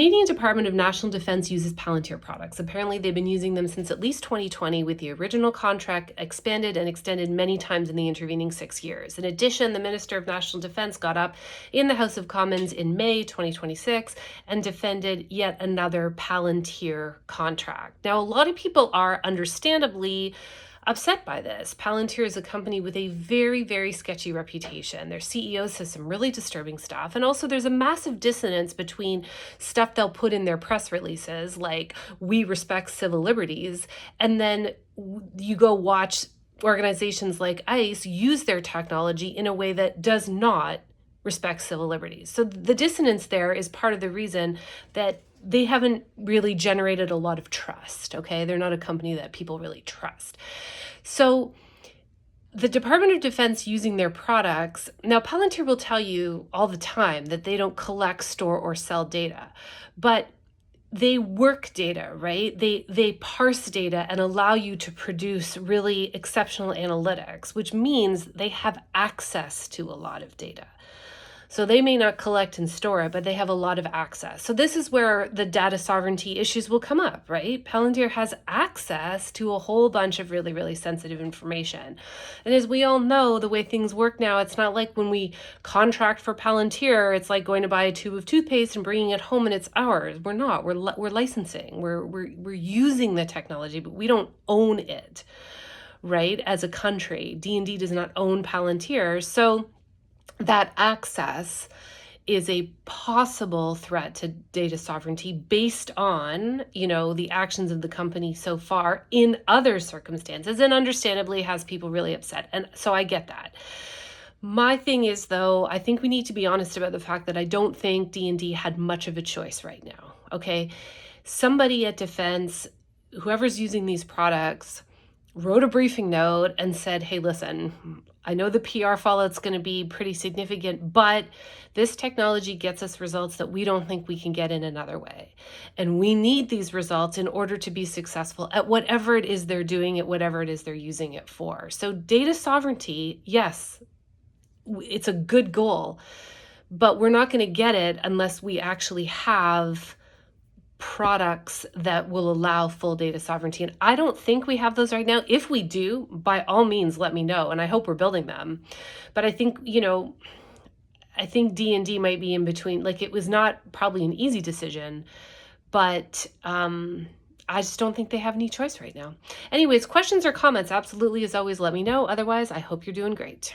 Canadian Department of National Defence uses Palantir products. Apparently, they've been using them since at least 2020, with the original contract expanded and extended many times in the intervening 6 years. In addition, the Minister of National Defence got up in the House of Commons in May 2026 and defended yet another Palantir contract. Now, a lot of people are understandably upset by this. Palantir is a company with a very, very sketchy reputation. Their CEO says some really disturbing stuff. And also there's a massive dissonance between stuff they'll put in their press releases, like "we respect civil liberties," and then you go watch organizations like ICE use their technology in a way that does not respect civil liberties. So the dissonance there is part of the reason that they haven't really generated a lot of trust, okay? They're not a company that people really trust. So the Department of Defense using their products, now Palantir will tell you all the time that they don't collect, store, or sell data, but they work data, right? They parse data and allow you to produce really exceptional analytics, which means they have access to a lot of data. So they may not collect and store it, but they have a lot of access. So this is where the data sovereignty issues will come up, right? Palantir has access to a whole bunch of really, really sensitive information. And as we all know, the way things work now, it's not like when we contract for Palantir, it's like going to buy a tube of toothpaste and bringing it home and it's ours. We're not. We're licensing. We're using the technology, but we don't own it, right? As a country, DND does not own Palantir. So that access is a possible threat to data sovereignty based on, the actions of the company so far in other circumstances, and understandably has people really upset. And so I get that. My thing is, though, I think we need to be honest about the fact that I don't think D&D had much of a choice right now, okay? Somebody at Defense, whoever's using these products, wrote a briefing note and said, hey, listen, I know the PR fallout's going to be pretty significant, but this technology gets us results that we don't think we can get in another way. And we need these results in order to be successful at whatever it is they're doing, at whatever it is they're using it for. So data sovereignty, yes, it's a good goal, but we're not going to get it unless we actually have products that will allow full data sovereignty. And I don't think we have those right now. If we do, by all means, let me know. And I hope we're building them. But I think, I think D&D might be in between. Like, it was not probably an easy decision, but I just don't think they have any choice right now. Anyways, questions or comments, absolutely, as always, let me know. Otherwise, I hope you're doing great.